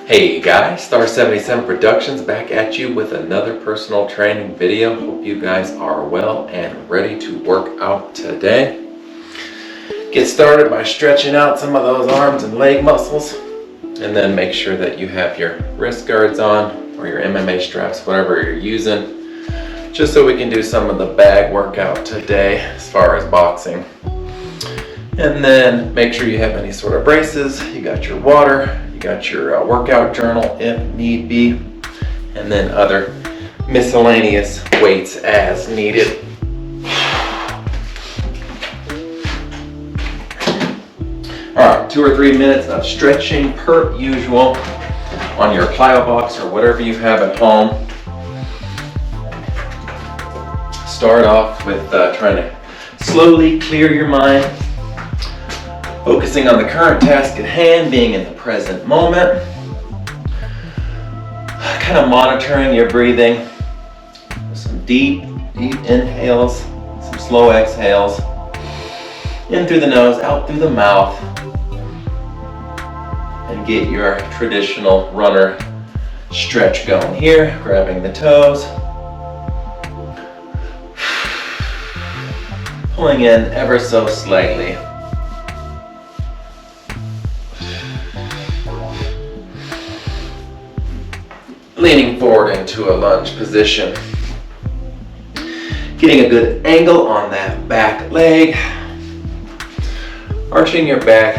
Hey guys, Star77 Productions back at you with another personal training video. Hope you guys are well and ready to work out today. Get started by stretching out some of those arms and leg muscles, and then make sure that you have your wrist guards on or your MMA straps, whatever you're using, just so we can do some of the bag workout today as far as boxing. And then make sure you have any sort of braces, you got your water, you got your workout journal if need be, and then other miscellaneous weights as needed. Alright, 2 or 3 minutes of stretching per usual on your plyo box or whatever you have at home. Start off with trying to slowly clear your mind, focusing on the current task at hand, being in the present moment, kind of monitoring your breathing, some deep inhales, some slow exhales, in through the nose, out through the mouth, and get your traditional runner stretch going here, grabbing the toes, pulling in ever so slightly. Leaning forward into a lunge position. Getting a good angle on that back leg. Arching your back,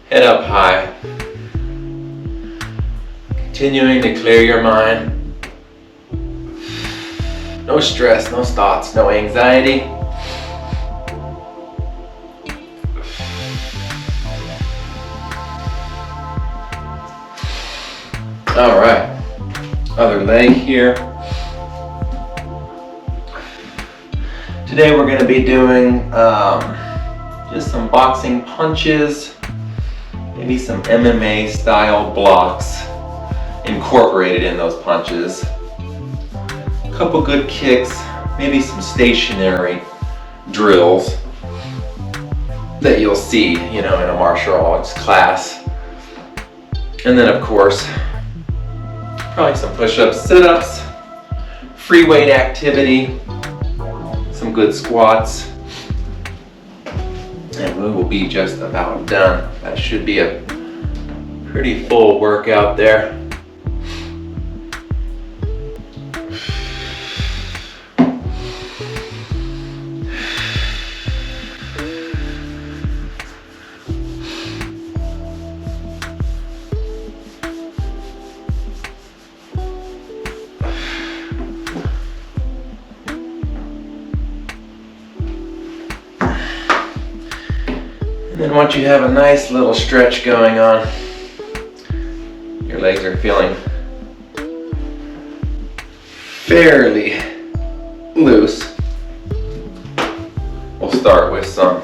head up high. Continuing to clear your mind. No stress, no thoughts, no anxiety. All right, other leg here. Today we're going to be doing just some boxing punches, maybe some MMA style blocks incorporated in those punches. A couple good kicks, maybe some stationary drills that you'll see, in a martial arts class. And then of course, probably some push-ups, sit-ups, free weight activity, some good squats, and we will be just about done. That should be a pretty full workout there. And then once you have a nice little stretch going on, your legs are feeling fairly loose, we'll start with some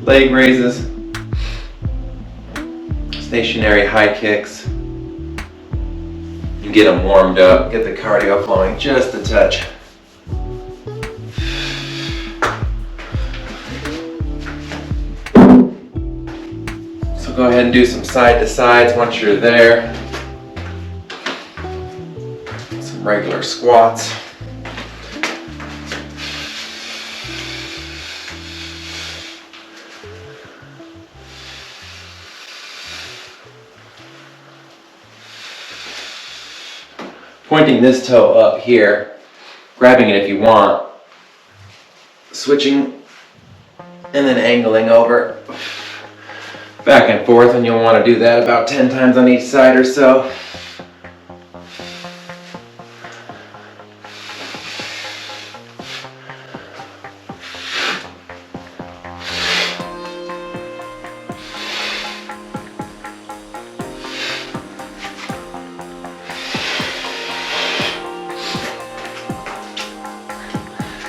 leg raises, stationary high kicks, and get them warmed up, get the cardio flowing just a touch. Go ahead and do some side to sides once you're there. Some regular squats. Pointing this toe up here, grabbing it if you want, switching, and then angling over. Back and forth, and you'll want to do that about 10 times on each side or so.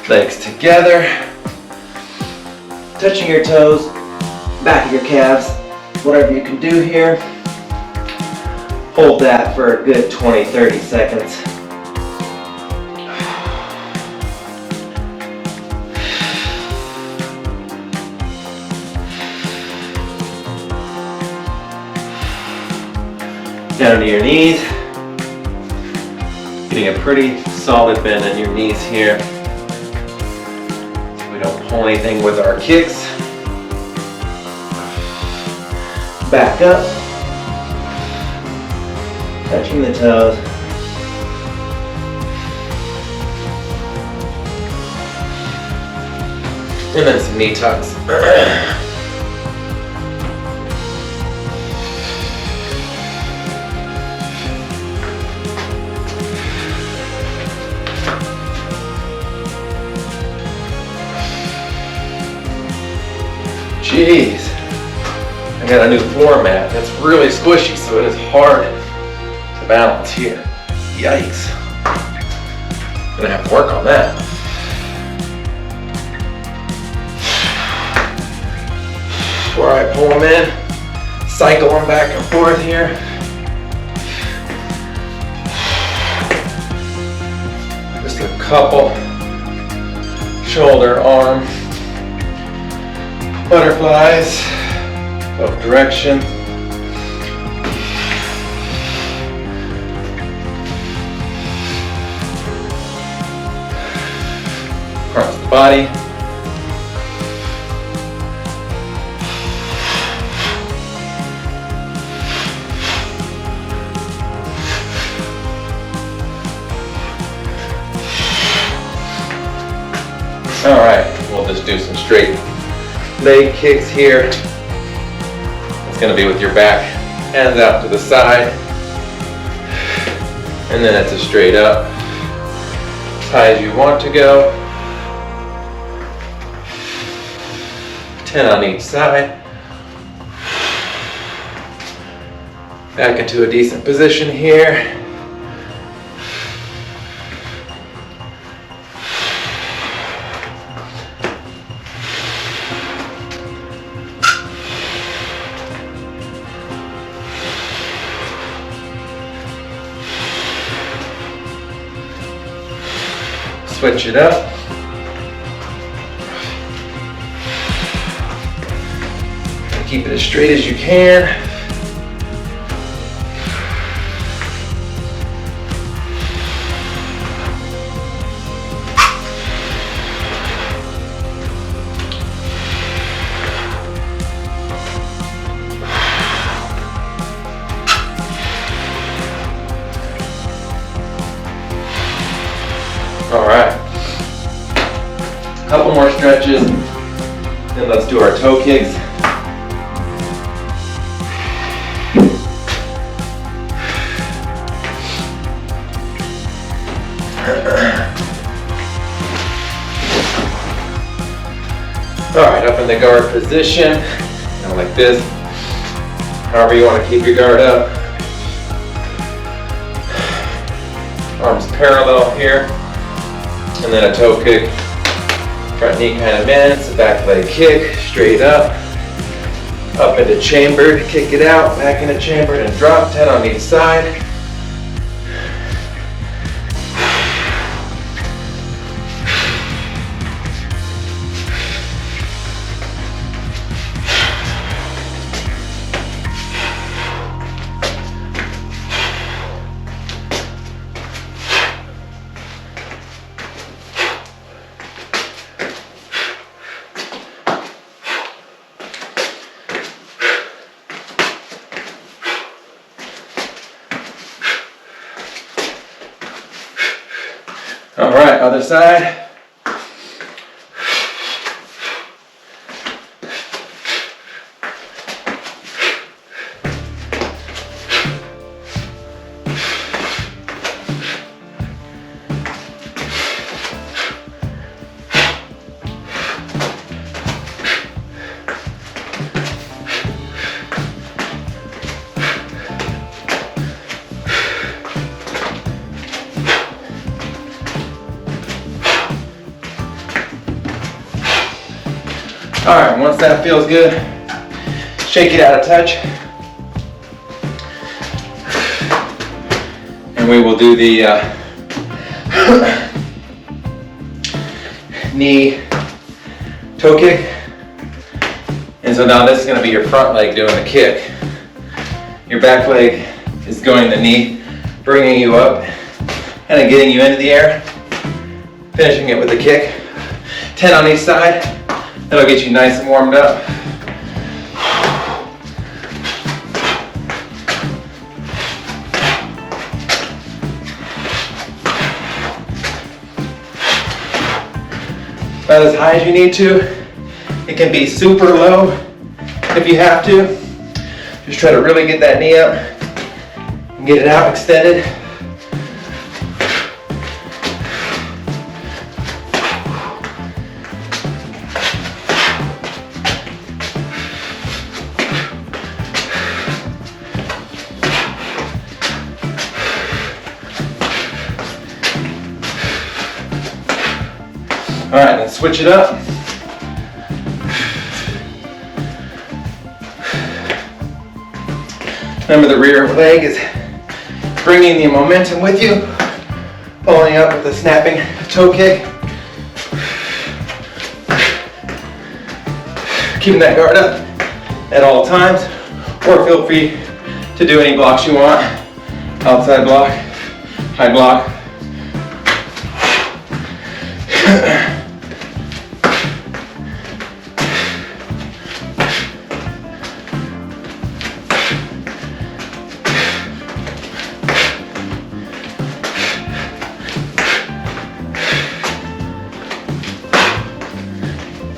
Legs together, touching your toes, back of your calves. Whatever you can do here, hold that for a good 20-30 seconds. Down to your knees. Getting a pretty solid bend in your knees here. So we don't pull anything with our kicks. Back up. Touching the toes. And then some knee tucks. Jeez, I got a new floor mat that's really squishy, so it is hard to balance here. Yikes. Gonna have to work on that. All right, pull them in, cycle them back and forth here. Just a couple, shoulder, arm, butterflies, both directions. Across the body. All right, we'll just do some straight leg kicks here. It's going to be with your back hands out to the side, and then it's a straight up, as high as you want to go. 10 on each side. Back into a decent position here. Switch it up. Keep it as straight as you can. All right, couple more stretches, then let's do our toe kicks. All right, up in the guard position, like this, however you want to keep your guard up. Arms parallel here. And then a toe kick, front knee kind of bends, back leg kick, straight up into chambered, kick it out, back into chambered and drop, 10 on each side. All right, other side. All right, once that feels good, shake it out a touch. And we will do the knee toe kick. And so now this is gonna be your front leg doing the kick. Your back leg is going the knee, bringing you up, kind of getting you into the air, finishing it with a kick. 10 on each side. That'll get you nice and warmed up. About as high as you need to. It can be super low if you have to. Just try to really get that knee up and get it out extended. All right, then switch it up. Remember, the rear leg is bringing the momentum with you. Following up with a snapping toe kick. Keeping that guard up at all times, or feel free to do any blocks you want. Outside block, high block.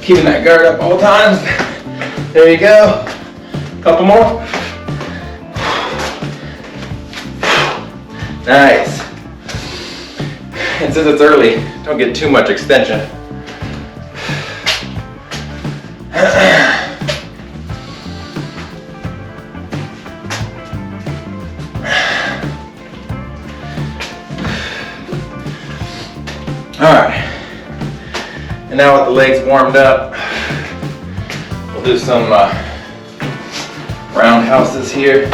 Keeping that guard up all times. There you go. Couple more. Nice. And since it's early, don't get too much extension. All right. And now with the legs warmed up, we'll do some roundhouses here.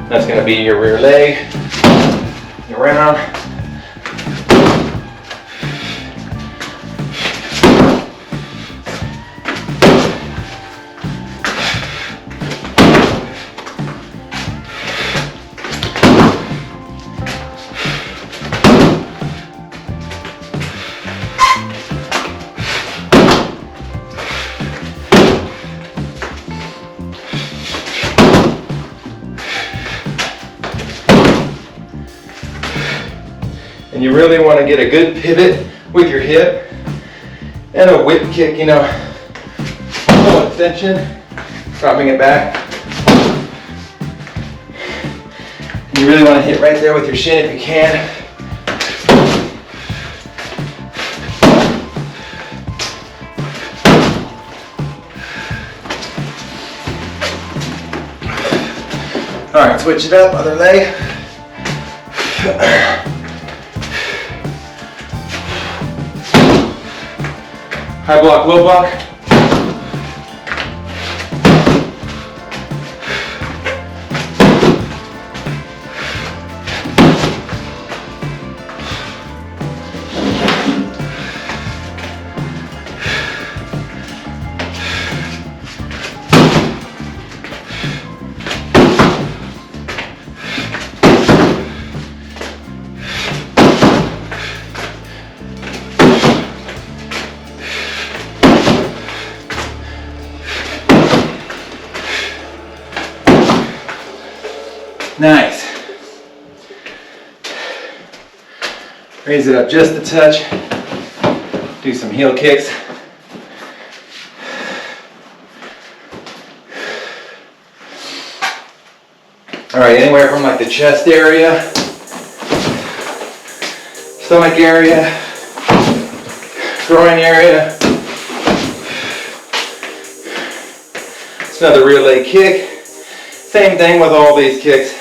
That's going to be your rear leg, around. And you really want to get a good pivot with your hip and a whip kick, you know, full extension, dropping it back. And you really want to hit right there with your shin if you can. All right, switch it up, other leg. High block, low block. Nice. Raise it up just a touch. Do some heel kicks. All right, anywhere from like the chest area, stomach area, groin area. It's another rear leg kick. Same thing with all these kicks.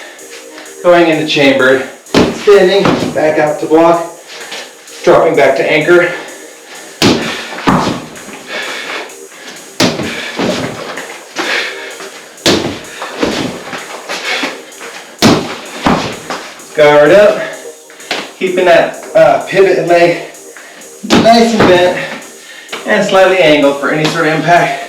Going into chambered, extending back out to block, dropping back to anchor. Guard up. Keeping that pivot leg nice and bent and slightly angled for any sort of impact.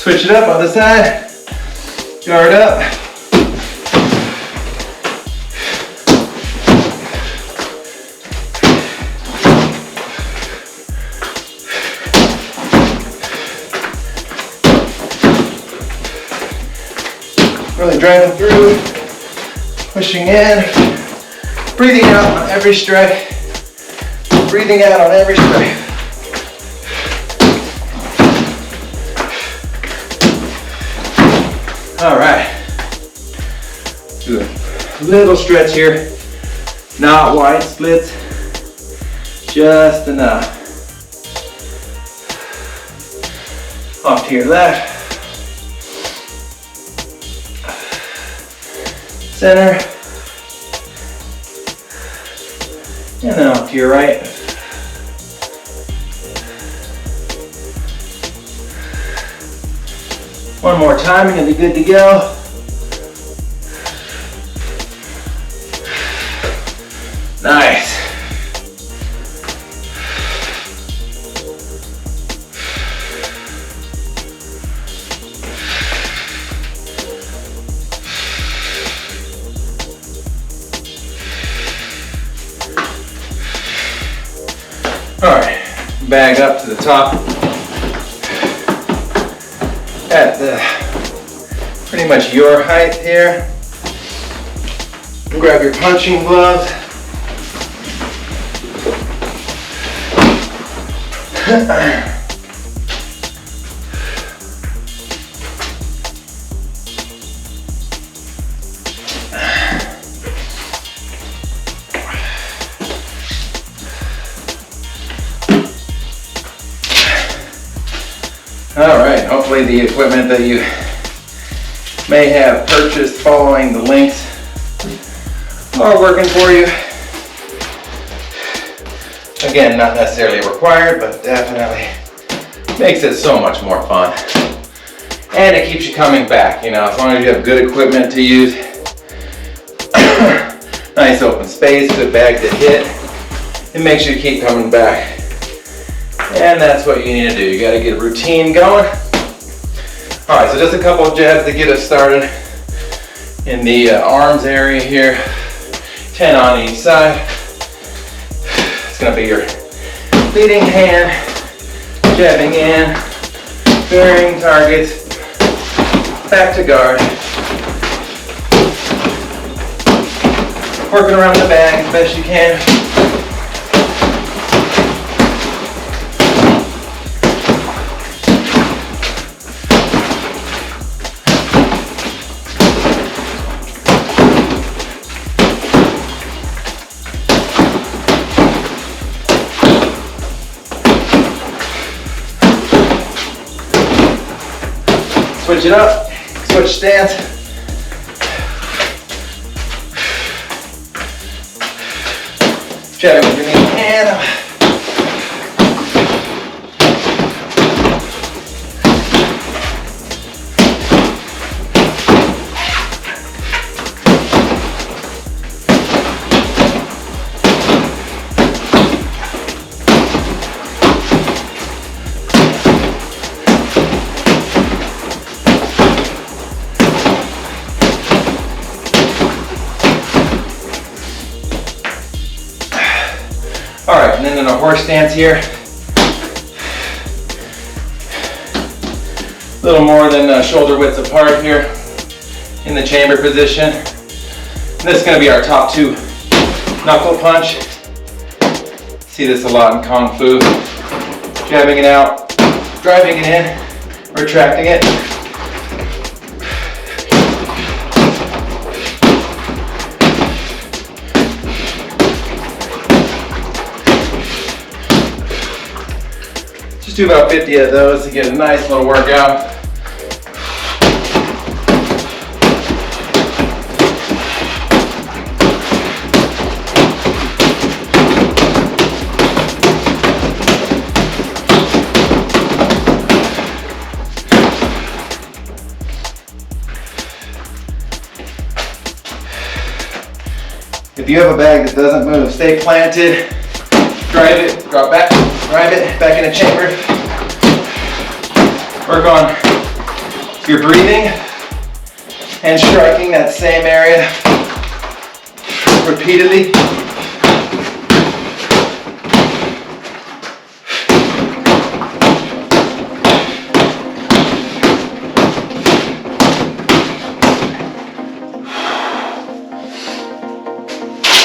Switch it up, other side. Guard up. Really driving through, pushing in, breathing out on every strike, breathing out on every strike. All right, do a little stretch here, not wide splits, just enough. Off to your left, center, and then off to your right. One more time and you'll be good to go. Nice. All right, bag up to the top. At pretty much your height here. Grab your punching gloves. All right, hopefully the equipment that you may have purchased following the links are working for you. Again, not necessarily required, but definitely makes it so much more fun. And it keeps you coming back, you know, as long as you have good equipment to use. Nice open space, good bag to hit. It makes you keep coming back. And that's what you need to do. You got to get a routine going. All right, so just a couple of jabs to get us started in the arms area here. 10 on each side. It's going to be your leading hand, jabbing in, varying targets, back to guard. Working around the bag as best you can. Switch it up, switch stance. Jabbing with your knee and all right, and then in a horse stance here, a little more than shoulder widths apart here in the chamber position. And this is going to be our top two. Knuckle punch. See this a lot in Kung Fu. Jabbing it out, driving it in, retracting it. Just do about 50 of those to get a nice little workout. If you have a bag that doesn't move, stay planted, drive it, drop back, drive it back in the chamber. Work on your breathing and striking that same area repeatedly.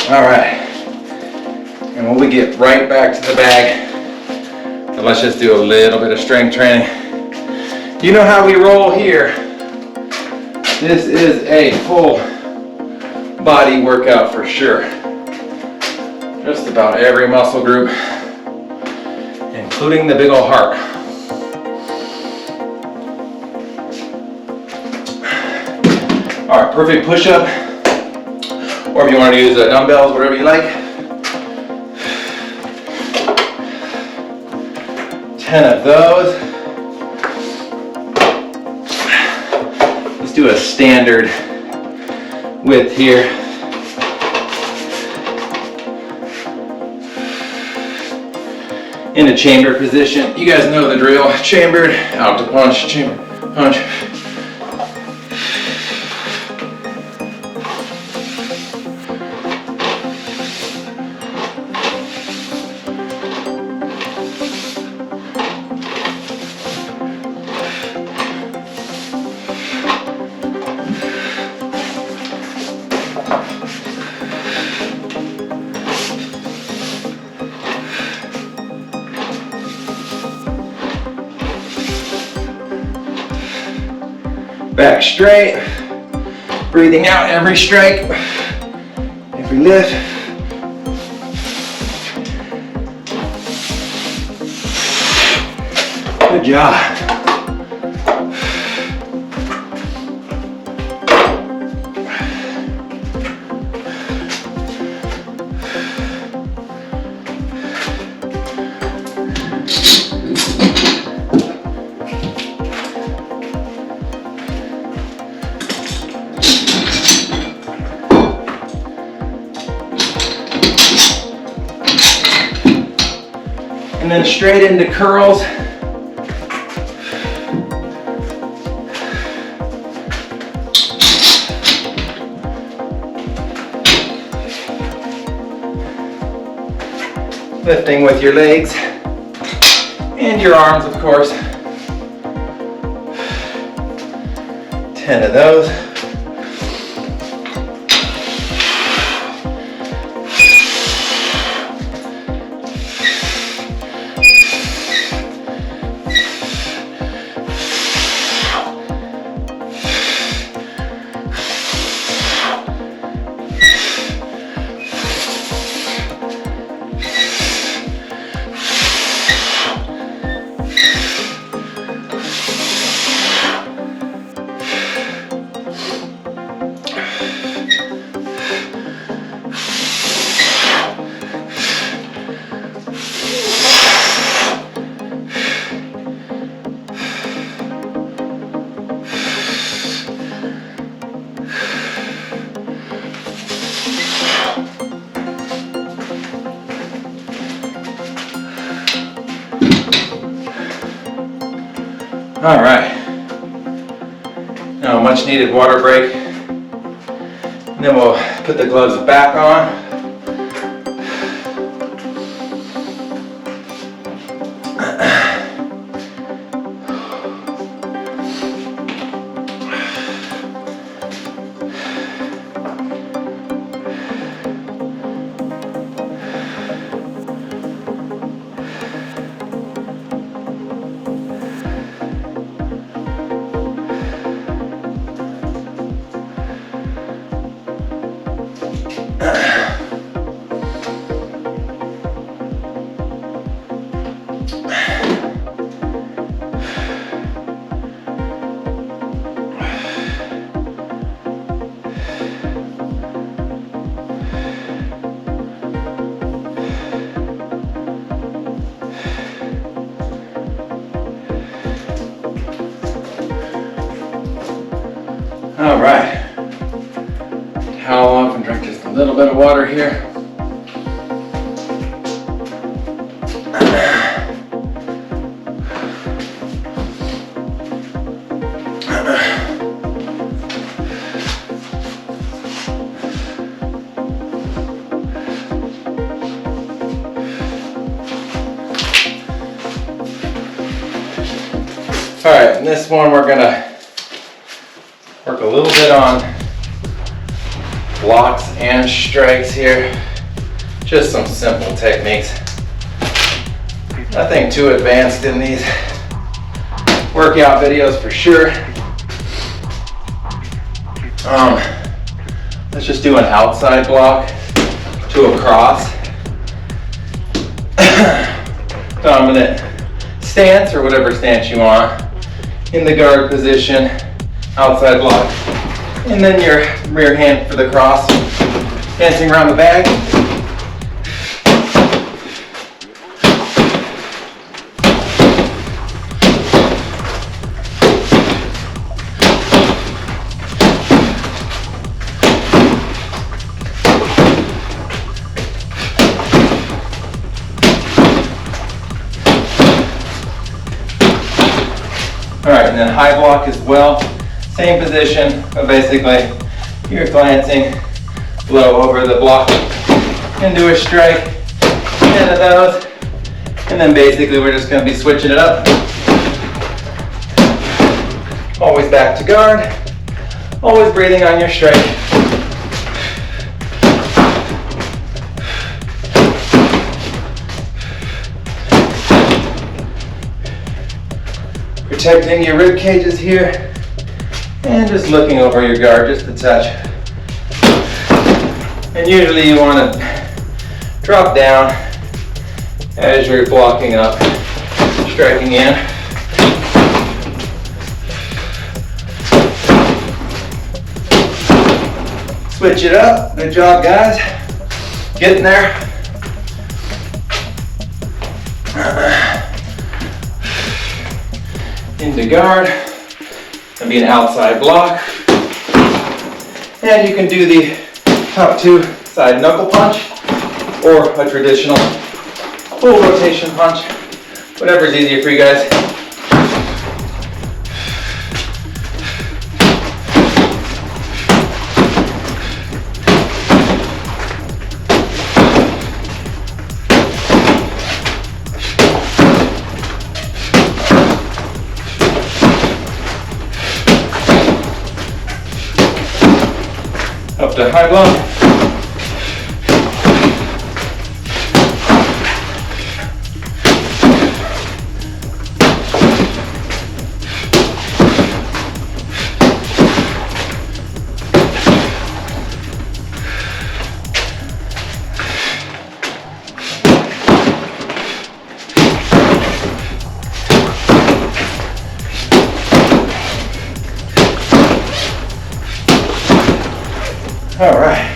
All right, and when we get right back to the bag, so let's just do a little bit of strength training. You know how we roll here. This is a full body workout for sure. Just about every muscle group, including the big old heart. All right, perfect push-up. Or if you want to use dumbbells, whatever you like. 10 of those. Let's do a standard width here. In a chamber position. You guys know the drill. Chambered, out to punch, chamber, punch. Back straight, breathing out every strike, every lift. Good job. And then straight into curls. Lifting with your legs and your arms, of course. 10 of those. All right, now a much needed water break, and then we'll put the gloves back on. water here. All right, in this one we're gonna work a little bit on blocks and strikes here. Just some simple techniques. Nothing too advanced in these workout videos for sure. Let's just do an outside block to a cross. Dominant stance or whatever stance you want. In the guard position, outside block. And then your rear hand for the cross, dancing around the bag. All right, and then high block as well. Same position, but basically you're glancing low over the block into a strike, 10 of those, and then basically we're just going to be switching it up. Always back to guard, always breathing on your strike. Protecting your rib cages here, and just looking over your guard just a touch. And usually you want to drop down as you're blocking up, striking in. Switch it up. Good job, guys. Getting there. Into guard, and be an outside block. And you can do the top two side knuckle punch or a traditional full rotation punch, whatever's easier for you guys. Up to high block. All right.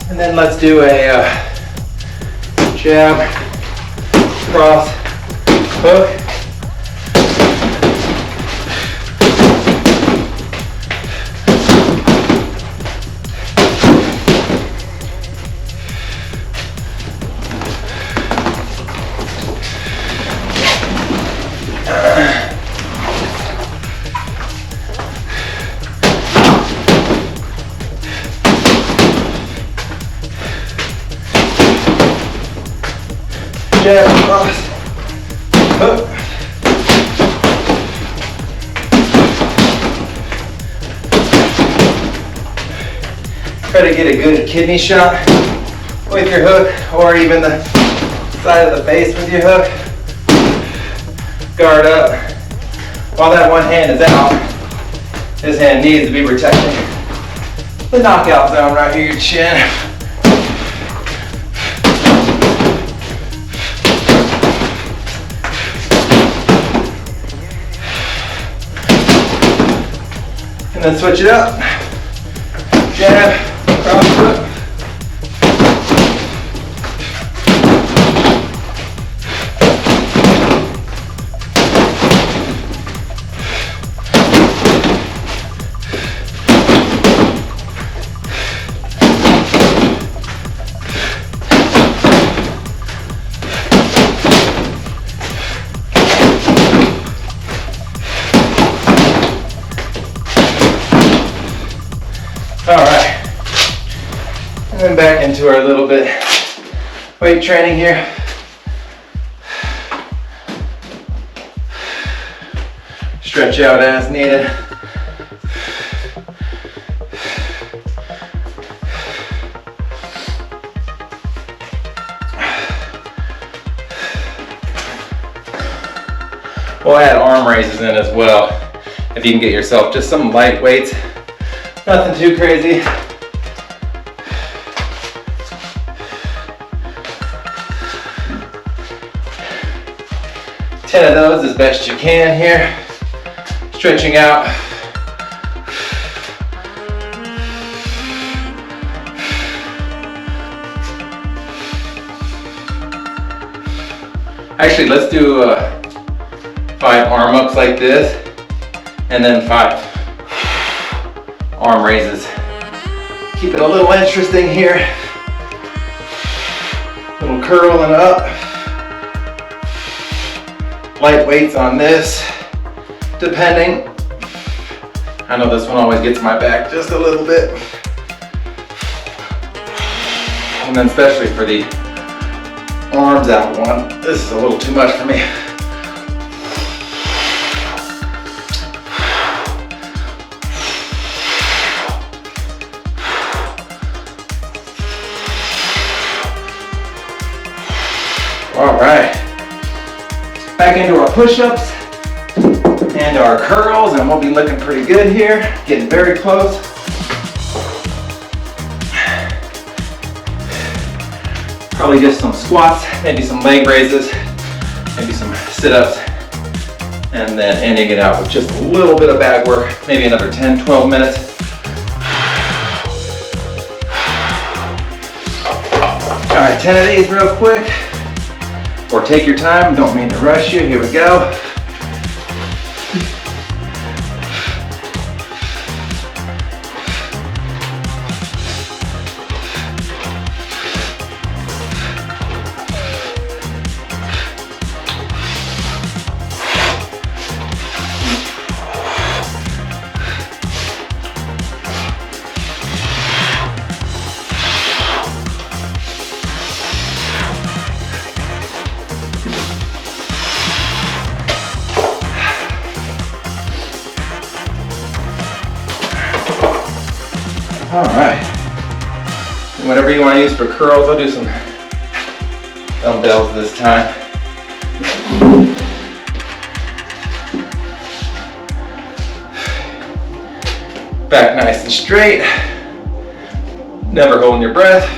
And then let's do a jab, cross, hook. Jab, cross, hook. Try to get a good kidney shot with your hook, or even the side of the face with your hook. Guard up. While that one hand is out, this hand needs to be protecting the knockout zone right here, your chin. And then switch it up. Jab, cross foot. All right, and then back into our little bit weight training here. Stretch out as needed. We'll add arm raises in as well if you can get yourself just some light weights. Nothing too crazy. Ten of those as best you can here. Stretching out. Actually, let's do 5 arm ups like this, and then 5 arm raises. Keep it a little interesting here. Little curling up. Light weights on this, depending. I know this one always gets my back just a little bit. And then especially for the arms out one, this is a little too much for me. All right, back into our push-ups and our curls, and we'll be looking pretty good here, getting very close. Probably just some squats, maybe some leg raises, maybe some sit-ups, and then ending it out with just a little bit of bag work, maybe another 10, 12 minutes. All right, 10 of these real quick. Or take your time, don't mean to rush you. Here we go. All right, and whatever you want to use for curls, I'll do some dumbbells this time. Back nice and straight, never holding your breath.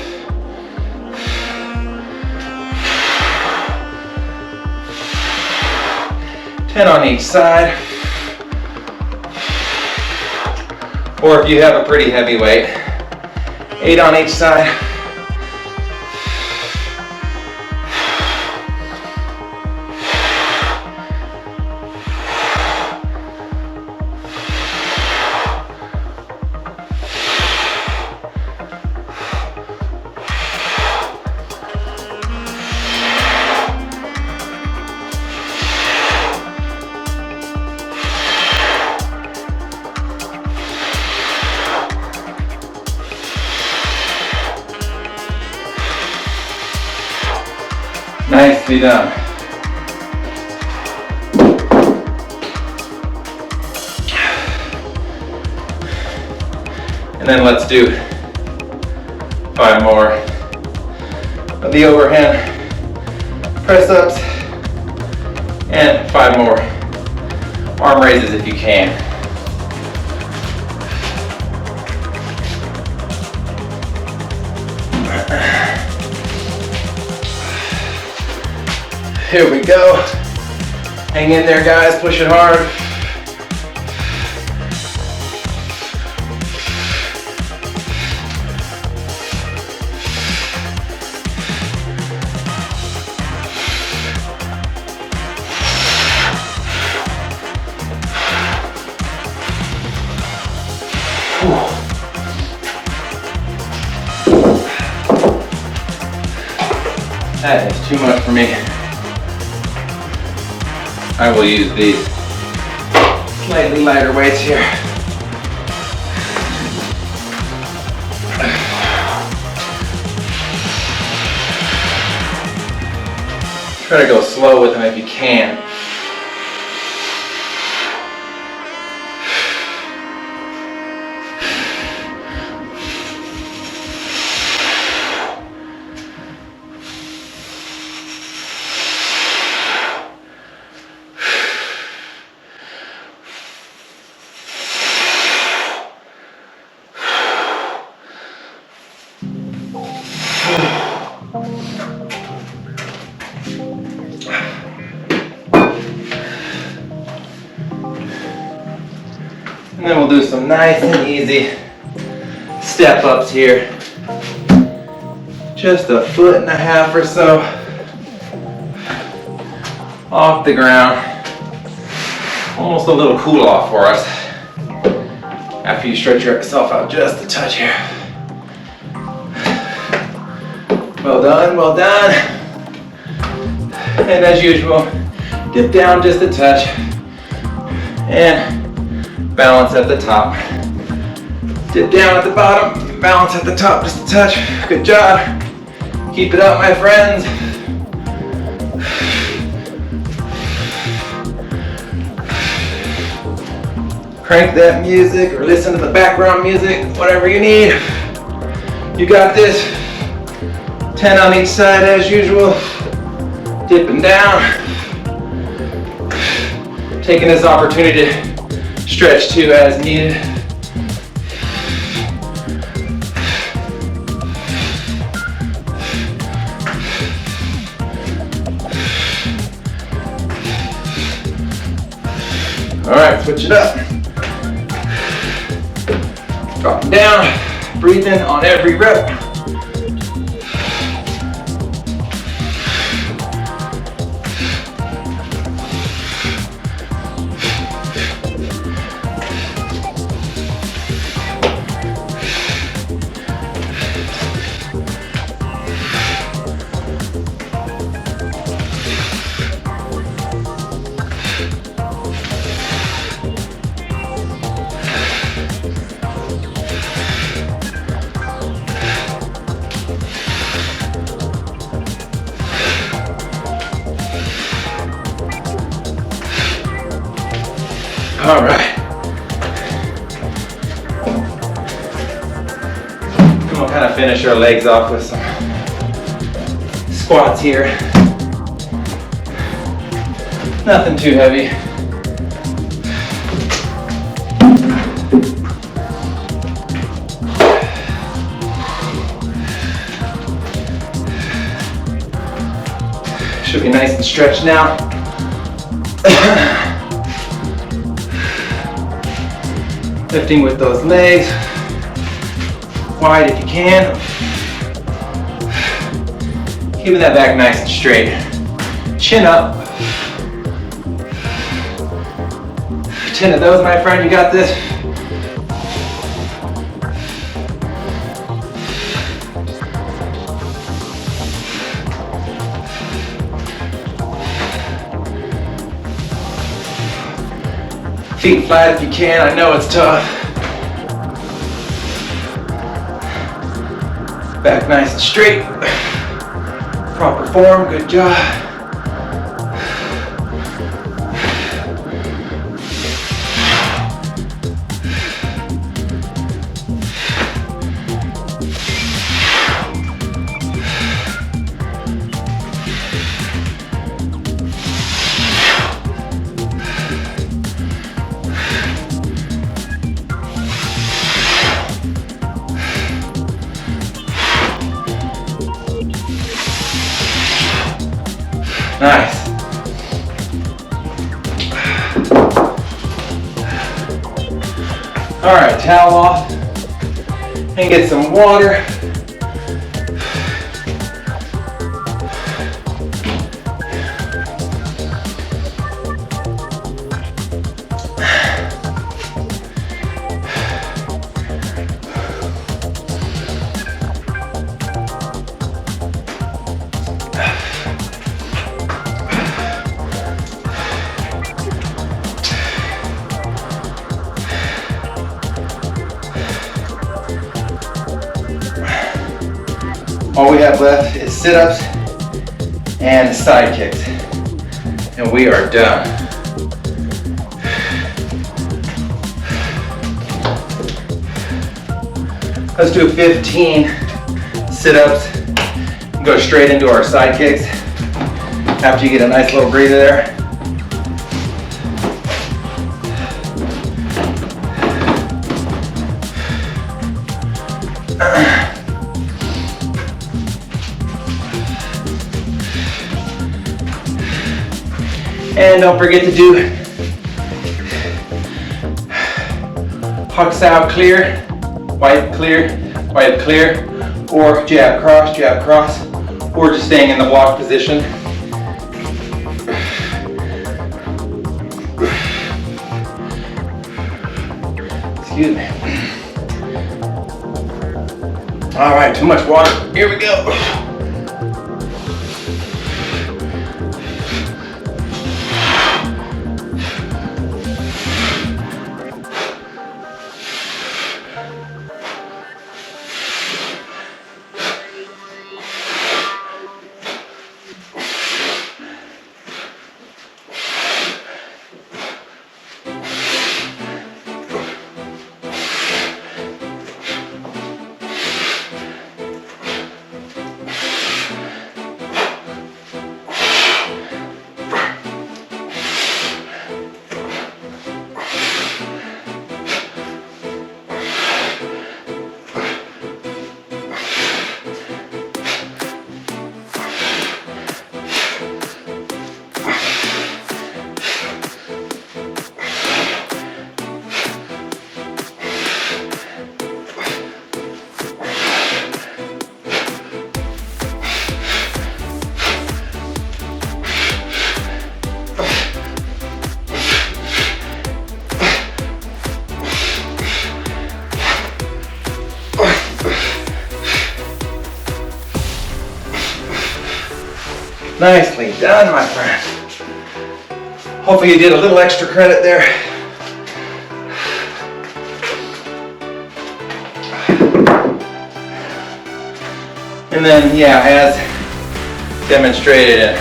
Ten on each side. Or if you have a pretty heavy weight, 8 on each side. Nicely done. And then let's do 5 more of the overhand press ups and 5 more arm raises if you can. Here we go. Hang in there, guys. Push it hard. That is too much for me. I will use these slightly lighter weights here. Try to go slow with them if you can. And then we'll do some nice and easy step ups here. Just 1.5 feet or so off the ground. Almost a little cool off for us after you stretch yourself out just a touch here. Well done, well done. And as usual, dip down just a touch and balance at the top. Dip down at the bottom, balance at the top just a touch. Good job. Keep it up, my friends. Crank that music or listen to the background music, whatever you need. You got this. 10 on each side as usual. Dipping down. Taking this opportunity to stretch too as needed. All right, switch it up. Dropping down, breathing on every rep. All right. And we'll kind of finish our legs off with some squats here. Nothing too heavy. Should be nice and stretched now. Lifting with those legs, wide if you can. Keeping that back nice and straight. Chin up. 10 of those, my friend, you got this. Feet flat if you can, I know it's tough. Back nice and straight. Proper form, good job. Nice. All right, towel off and get some water. All we have left is sit-ups and side kicks. And we are done. Let's do 15 sit-ups and go straight into our side kicks after you get a nice little breather there. And don't forget to do hucks out clear, wipe clear, or jab cross, or just staying in the block position. Excuse me. All right, too much water. Here we go. Nicely done, my friend. Hopefully you did a little extra credit there. And then, yeah, as demonstrated in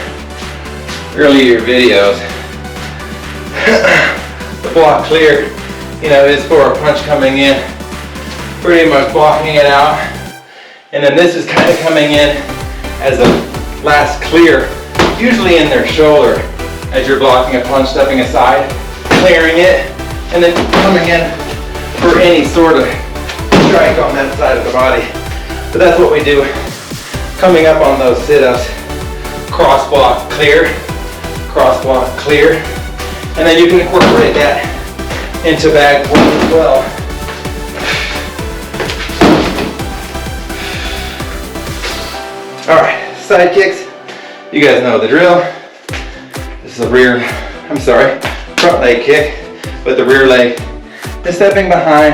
earlier videos, the block clear, is for a punch coming in, pretty much blocking it out. And then this is kind of coming in as a last clear, usually in their shoulder, as you're blocking a punch, stepping aside, clearing it, and then coming in for any sort of strike on that side of the body. But that's what we do, coming up on those sit-ups, cross block clear, and then you can incorporate that into bag pulls as well. All right. Side kicks, you guys know the drill. This is a front leg kick, with the rear leg is stepping behind,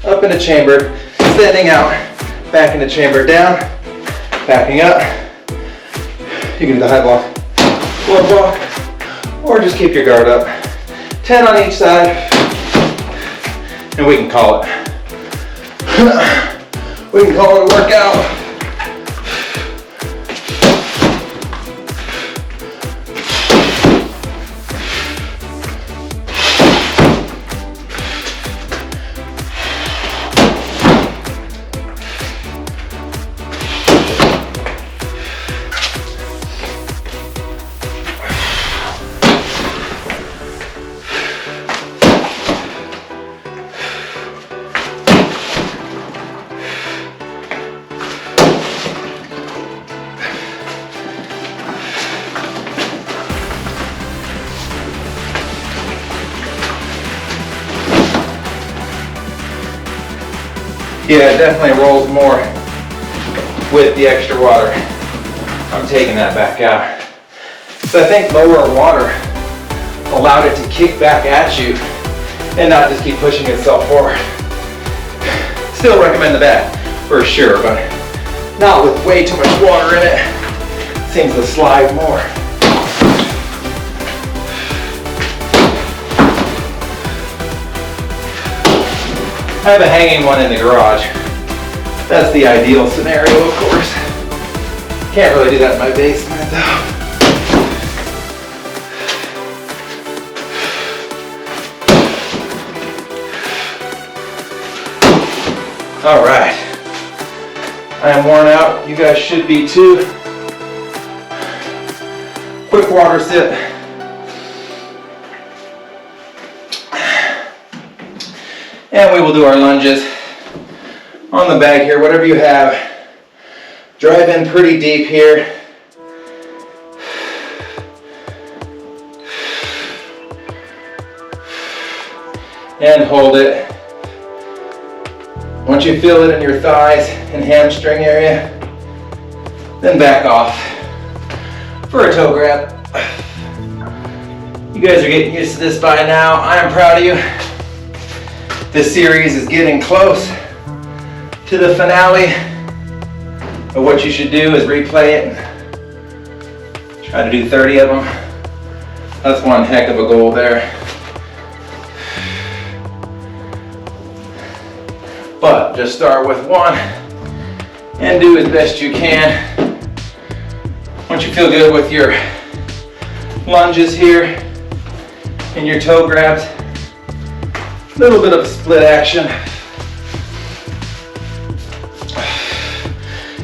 up into chamber, standing out, back into chamber, down, backing up. You can do the high block, low block, or just keep your guard up. 10 on each side, and we can call it. We can call it a workout. Yeah, it definitely rolls more with the extra water. I'm taking that back out. So I think lower water allowed it to kick back at you and not just keep pushing itself forward. Still recommend the bag for sure, but not with way too much water in it. Seems to slide more. I have a hanging one in the garage. That's the ideal scenario, of course. Can't really do that in my basement though. All right, I am worn out. You guys should be too. Quick water sip. And we will do our lunges on the bag here, whatever you have. Drive in pretty deep here. And hold it. Once you feel it in your thighs and hamstring area, then back off for a toe grab. You guys are getting used to this by now. I am proud of you. This series is getting close to the finale. But what you should do is replay it and try to do 30 of them. That's one heck of a goal there. But just start with one and do as best you can. Once you feel good with your lunges here and your toe grabs, a little bit of split action.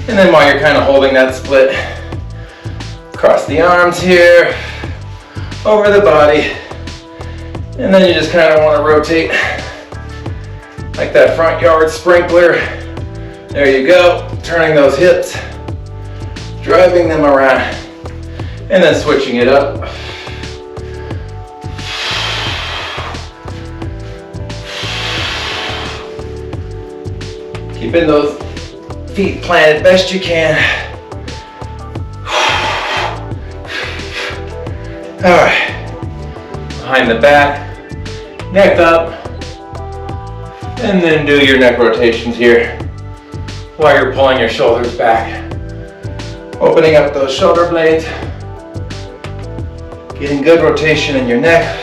And then while you're kind of holding that split, cross the arms here, over the body, and then you just kind of want to rotate like that front yard sprinkler. There you go, turning those hips, driving them around, and then switching it up. Keeping those feet planted best you can. All right, behind the back, neck up, and then do your neck rotations here while you're pulling your shoulders back. Opening up those shoulder blades, getting good rotation in your neck,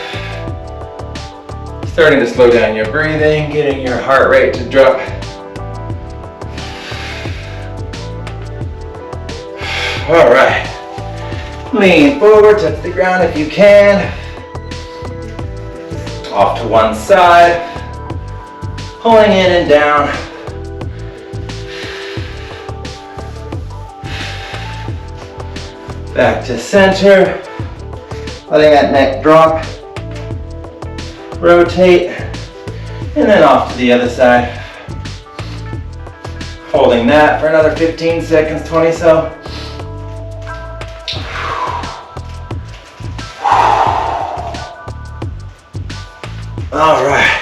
starting to slow down your breathing, getting your heart rate to drop. All right, lean forward, touch the ground if you can. Off to one side, pulling in and down. Back to center, letting that neck drop. Rotate, and then off to the other side. Holding that for another 15 seconds, 20 so. All right.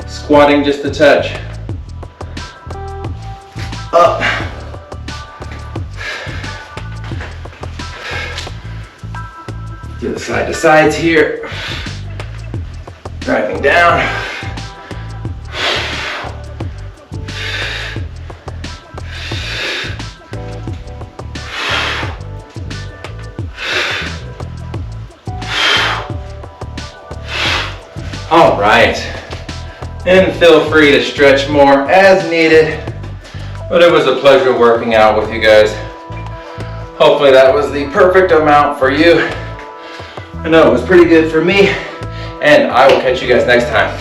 Squatting just a touch. Up. Do the side to sides here. Driving down. All right, and feel free to stretch more as needed, but it was a pleasure working out with you guys. Hopefully that was the perfect amount for you. I know it was pretty good for me, and I will catch you guys next time.